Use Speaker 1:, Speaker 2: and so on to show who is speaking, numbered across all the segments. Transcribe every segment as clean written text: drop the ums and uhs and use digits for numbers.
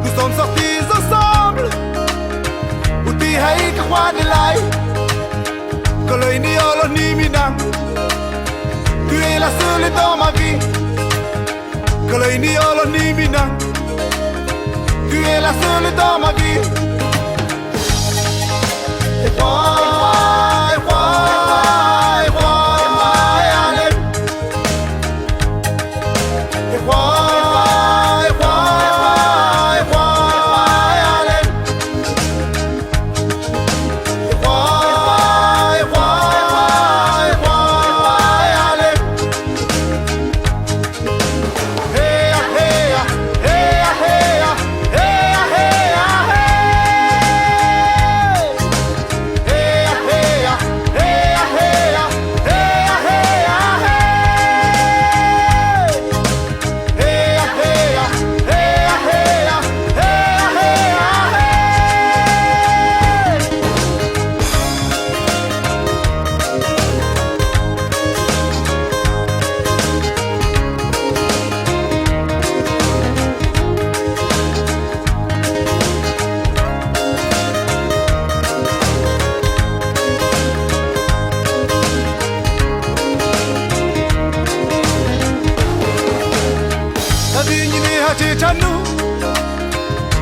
Speaker 1: Nous sommes sortis ensemble. Uti hai kawan nilai. Kalau ini Allah ni minang. Tu es la seule dans ma vie. Kalau ini Allah ni minang. Tu es la seule dans ma vie. Chanu,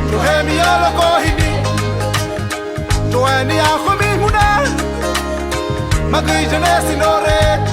Speaker 1: tu hemi ala kohini, tu ani aku mihuna, magai jane sinore.